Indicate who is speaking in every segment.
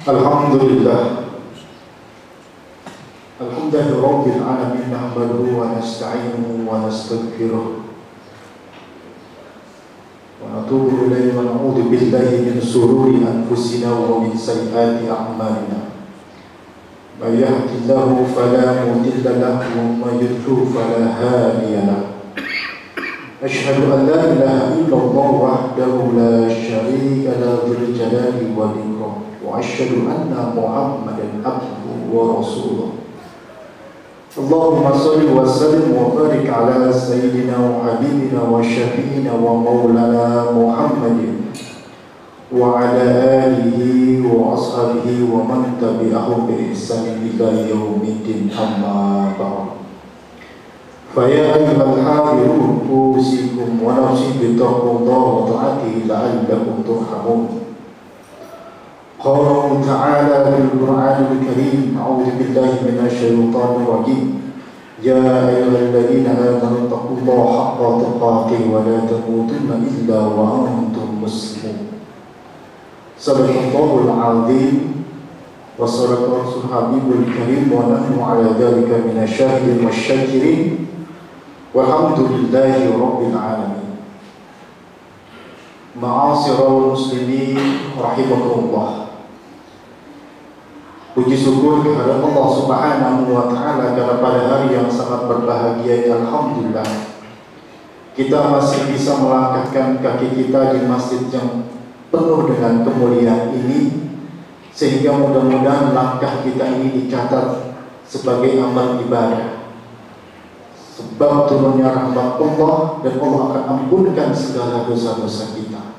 Speaker 1: Alhamdulillah, alhamdulillahi rabbil alamin, nahmaduhu wa nasta'inuhu wa nastaghfiruh wa natubu ilayhi wa na'udzu billahi min shururi anfusina wa min sayyiati a'malina. May yahdihillahu fala mudilla lahu wa may yudlil fala hadiya lahu. Asyhadu an la ilaha illallah wahdahu la syarika lahu dzul jalali wal ikram. Wa asyhadu anna Muhammadan abduhu wa rasuluh. Allahumma shalli wa sallim wa barik ala sayyidina wa habibina wa syafi'ina wa maulana Muhammadin wa ala alihi wa ashabihi wa man tabi'ahum bi ihsanin ila yaumiddin, amma ba'd. Fa ya ayyuhal hadirun usikum wa nafsi bi taqwallahi wa ta'atihi la'allakum turhamun. قال تعالى في القرآن الكريم: أعوذ بالله من الشيطان الرجيم. يا أيها الذين آمنوا اتقوا الله حق تقاته ولا تموتن إلا وأنتم مسلمون. صدق الله العظيم وصدق رسول حبيب الكريم ونحن على ذلك من الشاهدين والشاكرين والحمد لله رب العالمين. Ma'asyiral muslimin rahimakumullah. Puji syukur kehadirat Allah Subhanahu wa taala karena pada hari yang sangat berbahagia, alhamdulillah, kita masih bisa melangkahkan kaki kita di masjid yang penuh dengan kemuliaan ini, sehingga mudah-mudahan langkah kita ini dicatat sebagai amal ibadah. Sebab turunnya rahmat Allah, dan Allah akan ampunkan segala dosa-dosa kita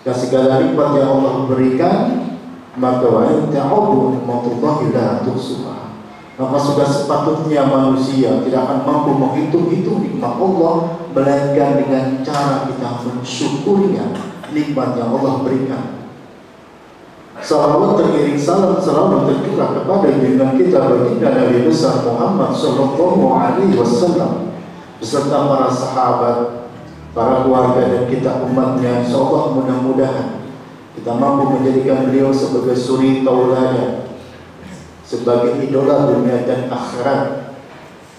Speaker 1: dan segala nikmat yang Allah berikan. Maka wa in ta'uddu ni'matallahi la tuhsuha. Maka sudah sepatutnya manusia tidak akan mampu menghitung-hitung nikmat Allah, melainkan dengan cara kita mensyukurinya nikmat yang Allah berikan. Salawat teriring salam selalu tercurah kepada junjungan kita baginda Nabi besar Muhammad sallallahu alaihi wasallam beserta para sahabat, para keluarga dan kita umatnya. Insyaallah mudah-mudahan kita mampu menjadikan beliau sebagai suri tauladan, sebagai idola dunia dan akhirat,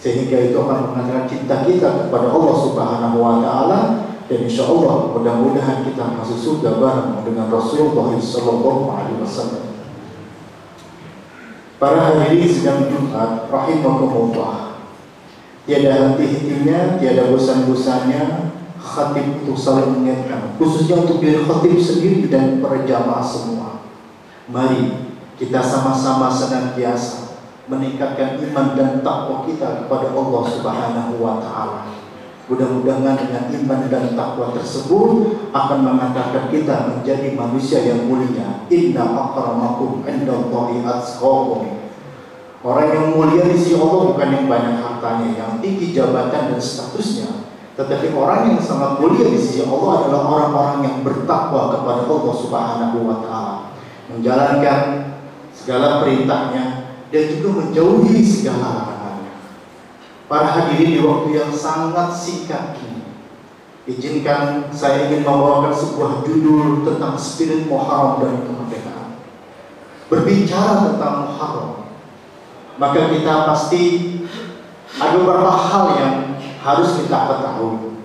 Speaker 1: sehingga itu akan menghantarkan cinta kita kepada Allah Subhanahu wa taala, dan insyaallah mudah-mudahan kita masuk surga bareng dengan Rasulullah sallallahu alaihi wasallam. Para hadirin sidang Jumat rahimakumullah, tiada henti-hentinya, tiada bosan-bosannya khatib untuk saling mengingatkan, khususnya untuk diri khatib sendiri dan para jamaah semua. Mari kita sama-sama senantiasa meningkatkan iman dan takwa kita kepada Allah Subhanahu wa taala. Mudah-mudahan dengan iman dan takwa tersebut akan mengantarkan kita menjadi manusia yang mulia. Inna akramakum indallahi atqakum. Orang yang mulia di sisi Allah bukan yang banyak hartanya, yang tinggi jabatan dan statusnya, tetapi orang yang sangat mulia di sisi Allah adalah orang-orang yang bertakwa kepada Allah Subhanahu wa taala, menjalankan segala perintahnya dan juga menjauhi segala larangannya. Para hadirin, di waktu yang sangat singkat ini, izinkan saya ingin membawakan sebuah judul tentang spirit Muharram dan kemerdekaan. Berbicara tentang Muharram, maka kita pasti ada beberapa hal yang harus kita ketahui.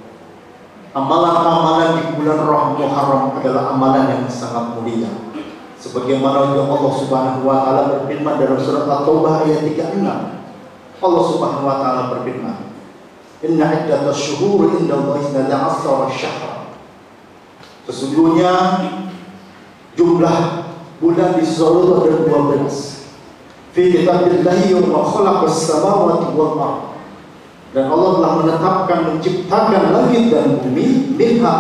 Speaker 1: Amalan-amalan di bulan Muharram adalah amalan yang sangat mulia. Sebagaimana Allah Subhanahu wa taala berfirman dalam surat At-Taubah ayat 36. Allah Subhanahu wa taala berfirman, "Inna iddatash syuhuri indallahi 12 syahra." Sesungguhnya jumlah bulan di sisi Allah ada 12. Fi kitabillahi yawma khalaqas samawati wal ardh. Dan Allah telah menetapkan menciptakan langit dan bumi, minha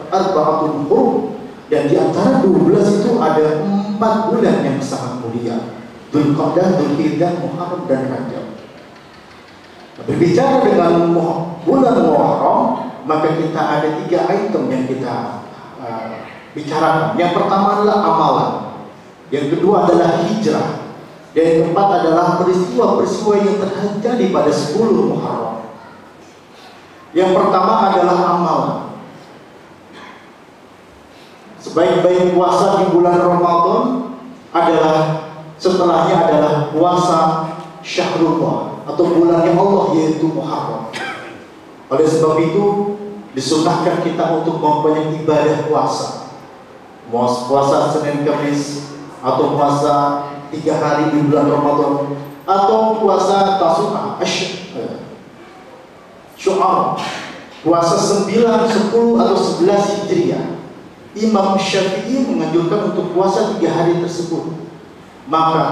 Speaker 1: arba'atun hurum, dan di antara 12 itu ada 4 bulan yang sangat mulia: Dzulqa'dah, Dzulhijjah, Muharram dan Rajab. Berbicara dengan bulan Muharram, maka kita ada 3 item yang kita bicarakan. Yang pertama adalah amalan, yang kedua adalah hijrah, dan yang keempat adalah peristiwa-peristiwa yang terjadi pada 10 Muharram. Yang pertama adalah amalan. Sebaik-baik puasa di bulan Ramadan setelahnya adalah puasa Syahrullah atau bulannya Allah, yaitu Muharram. Oleh sebab itu disunahkan kita untuk mempunyai ibadah puasa. Puasa Senin Kamis, atau puasa 3 hari di bulan Ramadan, atau puasa Tasu'a, Syu'ar, puasa 9, 10 atau 11 Hijriah. Imam Syafi'i menganjurkan untuk puasa 3 hari tersebut. Maka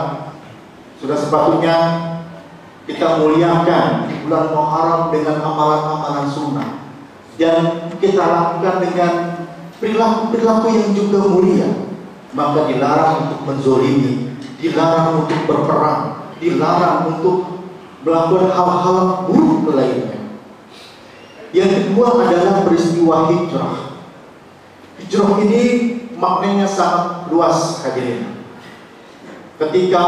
Speaker 1: sudah sepatutnya kita muliakan bulan Muharram dengan amalan-amalan sunnah, dan kita lakukan dengan perilaku-perilaku yang juga mulia. Maka dilarang untuk menzolimi, dilarang untuk berperang, dilarang untuk melakukan hal-hal buruk lainnya. Yang kedua adalah peristiwa hijrah. Hijrah ini maknanya sangat luas, hadirin. Ketika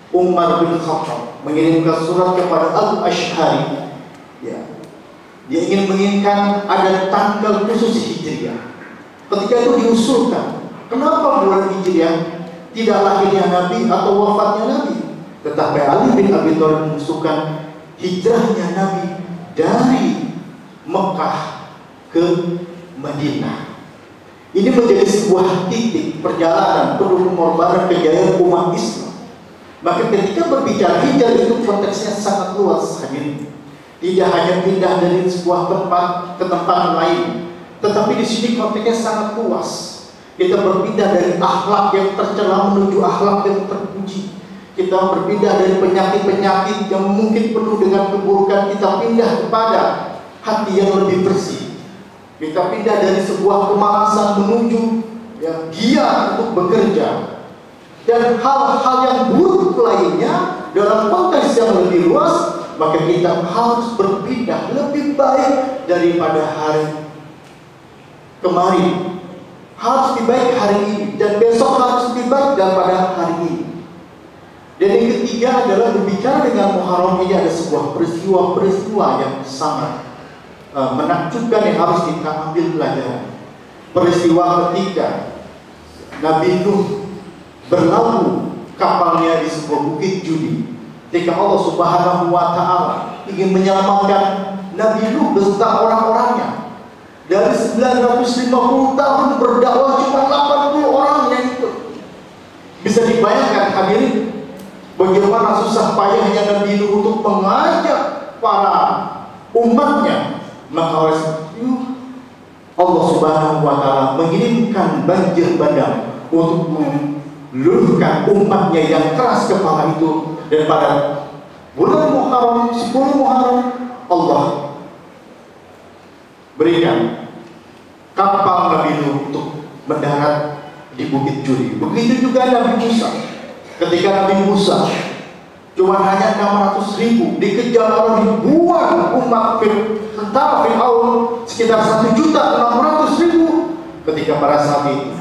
Speaker 1: Umar bin Khattab mengirimkan surat kepada Al-Ash'ari, ya, dia menginginkan ada tanggal khusus Hijriah. Ketika itu diusulkan, kenapa bulan Hijriah, tidak lahirnya Nabi atau wafatnya Nabi? Tetapi Ali bin Abi Thalib mengusulkan hijrahnya Nabi dari Mekah ke Madinah. Ini menjadi sebuah titik perjalanan penuh pengorbanan kejayaan umat Islam. Maka ketika berbicara hijrah itu konteksnya sangat luas, hadirin. Tidak hanya pindah dari sebuah tempat ke tempat lain, tetapi di sini konteksnya sangat luas. Kita berpindah dari akhlak yang tercela menuju akhlak yang terpuji. Kita berpindah dari penyakit-penyakit yang mungkin penuh dengan keburukan, kita pindah kepada hati yang lebih bersih. Kita pindah dari sebuah kemalasan menuju giat untuk bekerja. Dan hal-hal yang buruk lainnya dalam konteks yang lebih luas, maka kita harus berpindah lebih baik daripada hari kemarin. Harus lebih baik hari ini, dan besok harus lebih baik daripada hari ini. Dan yang ketiga adalah berbicara dengan Muharram ini ada sebuah peristiwa-peristiwa yang sangat menakjubkan yang harus kita ambil pelajaran. Peristiwa ketika Nabi Nuh berlabuh kapalnya di sebuah bukit Judi, ketika Allah Subhanahu wa Ta'ala ingin menyelamatkan Nabi Nuh beserta orang-orangnya. Dari 950 tahun berdakwah cuma 80 orang yang ikut. Bisa dibayangkan, hadirin, bagaimana susah payahnya Nabi Nuh untuk mengajak para umatnya. Maka oleh itu Allah Subhanahu wa Ta'ala mengirimkan banjir bandang untuk meluluhkan umatnya yang keras kepala itu. Dan pada bulan Muharram, 10 Muharram, Allah berikan kapal Nabi Nuh untuk mendarat di Bukit Judi. Begitu juga Nabi Musa. Ketika Nabi Musa cuma hanya 600.000 dikejar oleh ribuan umat tentara Fir'aun sekitar 1.600.000. Ketika pada saat itu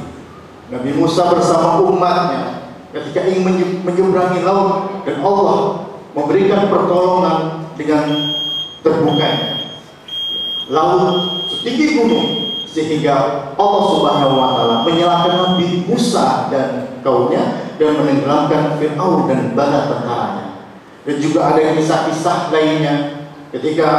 Speaker 1: Nabi Musa bersama umatnya ketika ingin menyeberangi laut, dan Allah memberikan pertolongan dengan terbukanya laut setinggi gunung, sehingga Allah Subhanahu wa Ta'ala menyelamatkan Nabi Musa dan kaumnya dan menenggelamkan Fir'aun dan bala tentaranya. Dan juga ada kisah-kisah lainnya ketika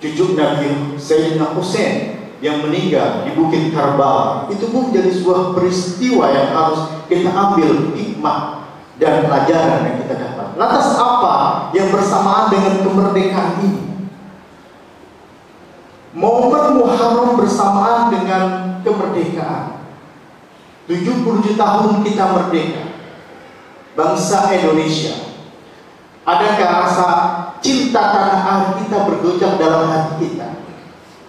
Speaker 1: cucu Nabi Sayyidina Husain yang meninggal di Bukit Karbala. Itu pun menjadi sebuah peristiwa yang harus kita ambil hikmah dan pelajaran yang kita dapat. Lantas apa yang bersamaan dengan kemerdekaan ini? Momen Muharram bersamaan dengan kemerdekaan. 70 tahun kita merdeka, bangsa Indonesia. Adakah rasa cinta tanah air kita bergojak dalam hati kita?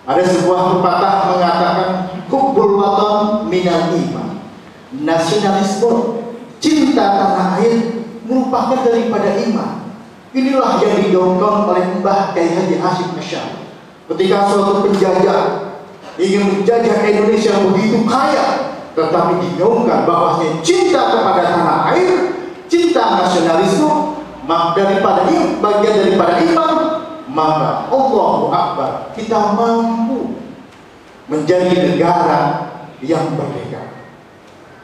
Speaker 1: Ada sebuah pepatah mengatakan hubbul watan minal iman. Nasionalisme, cinta tanah air merupakan daripada iman. Inilah yang digaungkan oleh Mbah Kyai Haji Hashim Asy'ari. Ketika suatu penjajah ingin menjajah Indonesia begitu kaya, tetapi digaungkan bahwasanya cinta kepada tanah air, cinta nasionalisme, bagian daripada iman, maka Allahu Akbar, kita mampu menjadi negara yang merdeka.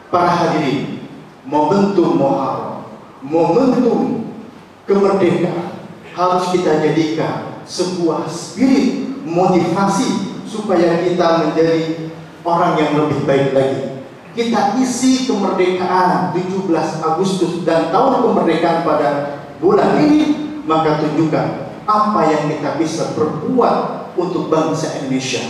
Speaker 1: Para hadirin, momentum Muharram, momentum kemerdekaan harus kita jadikan sebuah spirit motivasi supaya kita menjadi orang yang lebih baik lagi. Kita isi kemerdekaan 17 Agustus dan tahun kemerdekaan pada bulan ini, maka tunjukkan apa yang kita bisa perbuat untuk bangsa Indonesia.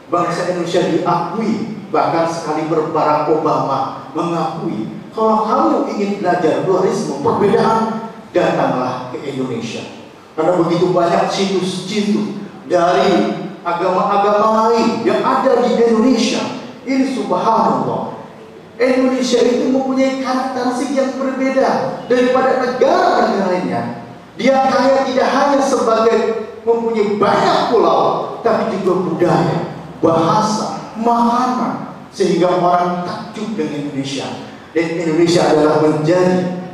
Speaker 1: Bangsa Indonesia diakui, bahkan sekali Barack Obama mengakui, kalau kamu ingin belajar pluralisme, perbedaan, datanglah ke Indonesia. Karena begitu banyak situs-situs dari agama-agama lain yang ada di Indonesia. Ini subhanallah, Indonesia itu mempunyai karakteristik yang berbeda daripada negara-negara lainnya. Dia kaya tidak hanya sebagai mempunyai banyak pulau, tapi juga budaya, bahasa, makanan, sehingga orang takjub dengan Indonesia. Dan Indonesia adalah menjadi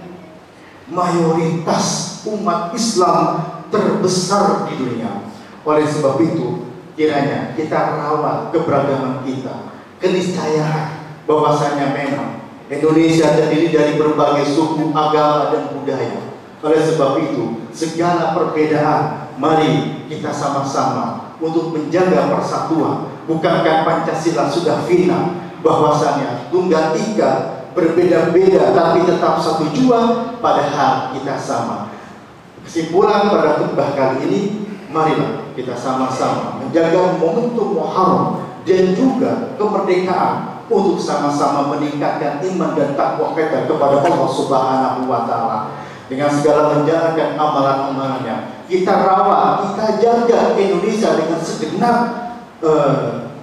Speaker 1: mayoritas umat Islam terbesar di dunia. Oleh sebab itu, kiranya kita rawat keberagaman kita, keniscayaan bahwasanya memang Indonesia terdiri dari berbagai suku, agama, dan budaya. Oleh sebab itu, segala perbedaan, mari kita sama-sama untuk menjaga persatuan. Bukankah Pancasila sudah final bahwasanya Tunggal Ika berbeda-beda tapi tetap satu jua, padahal kita sama. Kesimpulan pada khutbah kali ini, marilah kita sama-sama menjaga momentum Muharram dan juga kemerdekaan untuk sama-sama meningkatkan iman dan takwa kita kepada Allah Subhanahu wa Ta'ala. Dengan segala menjalankan amalan-amalannya, kita rawat, kita jaga Indonesia dengan segenap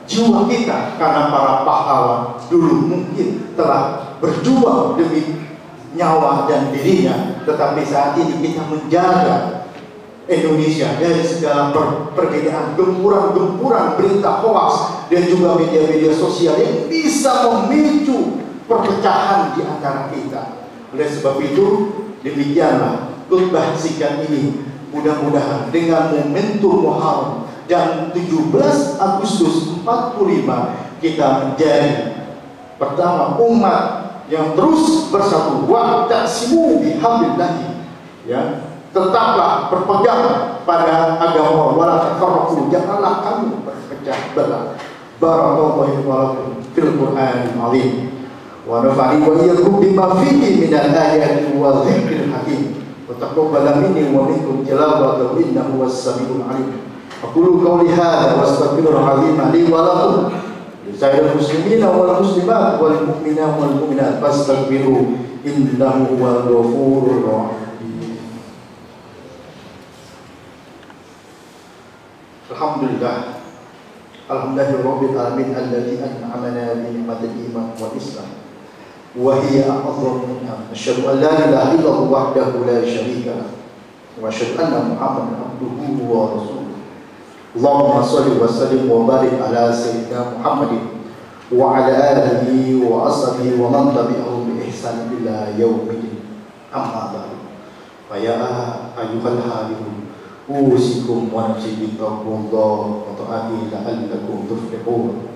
Speaker 1: jiwa kita, karena para pahlawan dulu mungkin telah berjuang demi nyawa dan dirinya, tetapi saat ini kita menjaga Indonesia dari segala perbedaan, gempuran-gempuran berita hoaks dan juga media-media sosial yang bisa memicu perpecahan di antara kita. Oleh sebab itu, demikianlah khutbah singkat ini. Mudah-mudahan dengan momentum Muharram dan 17 Agustus 45 kita menjadi pertama umat yang terus bersatu. Wa ta'simu bihablillahi, ya, tetaplah berpegang pada agama, wala tafarraqu, janganlah kamu berpecah belah. Barakallahu lakum fil Qur'anil azim wa nafa'ani wa iyyakum bima fihi minal ayati wa dzikril hakim wa taqabbal minni wa minkum tilawatahu innahu was-sami'ul 'alim. Aqulu qawli hadza wa astaghfirullahal azim li wa lakum lisa'iril muslimina wal muslimat wal mu'minina wal mu'minat fastaghfiru innahu huwal ghafurur rahim. Alhamdulillah, alhamdulillahirabbil alamin alladzi an'amana bi ni'matil iman wal islam wa hiya a'dhamu ni'am. Asyhadu an la ilaha illallah wahdahu la syarika lahu wa asyhadu anna Muhammadan abduhu wa rasuluh. Allahumma shalli wa sallim wa barik ala sayyidina Muhammadin wa ala alihi wa ashabihi wa man tabi'ahum bi ihsan ila yaumil. Amma ba'du. Fa ya ayyuhal hadithun usikum wa nafsi bittaqwallah wa ta'ati la'allakum tuflihun.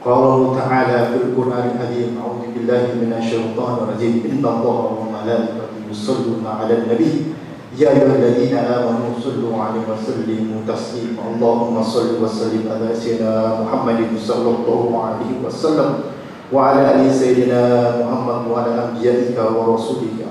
Speaker 1: Qala Allah Ta'ala fil Qur'anil Azim, a'udzu billahi minasyaitonir rajim. Innallaha wa malaikatahu yusholluna 'alan nabi ya ayyuhalladzina amanu shallu 'alaihi wa sallimu taslima. Allahumma shalli wa sallim ala sayyidina Muhammadin sallallahu alaihi wasallam wa ala ali sayyidina Muhammad wa ala anbiya'ika wa rasulika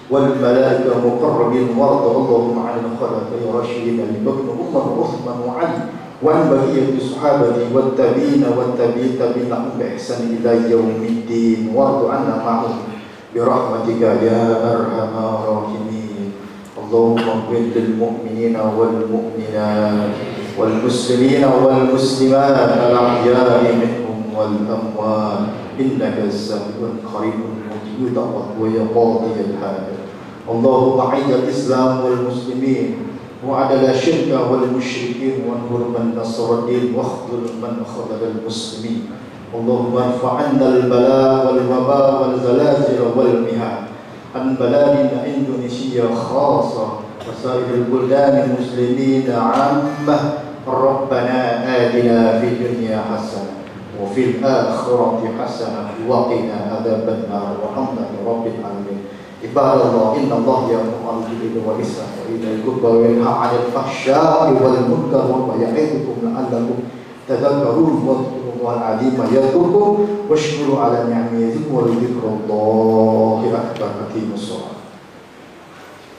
Speaker 1: والملائكة مقربين وارض اللهم عن الخلفاء الراشدين أبي بكر وعمر وعثمان وعلي وعن بقية الصحابة والتابعين والتابعين لهم بإحسان إلى يوم الدين وارض عنا معهم برحمتك يا أرحم الراحمين. اللهم اغفر للمؤمنين والمؤمنات والمسلمين والمسلمات الأحياء منهم والأموات إنك السميع القريب المجيب ويا قاضي الحاجات. اللهم أعز الإسلام والمسلمين وعدل الشرك والمشركين وانصر من نصر الدين واخذل من خذل المسلمين. اللهم ارفع عنا البلاء والوباء والزلازل والمهان عن بلادنا إندونيسيا خاصة وسائر البلدان المسلمين عامة. ربنا آتنا في الدنيا حسنة وفي الآخرة حسنة وقنا عذاب النار والحمد لله رب العالمين. عباد الله إن الله يأمر بالعدل والإحسان وإيتاء ذي القربى وينهى عن الفحشاء والمنكر ويعظكم لعلكم تذكرون واذكروا الله العظيم يذكركم واشكروا على نعمه يزدكم ولذكر الله أكبر. أقيموا الصلاة.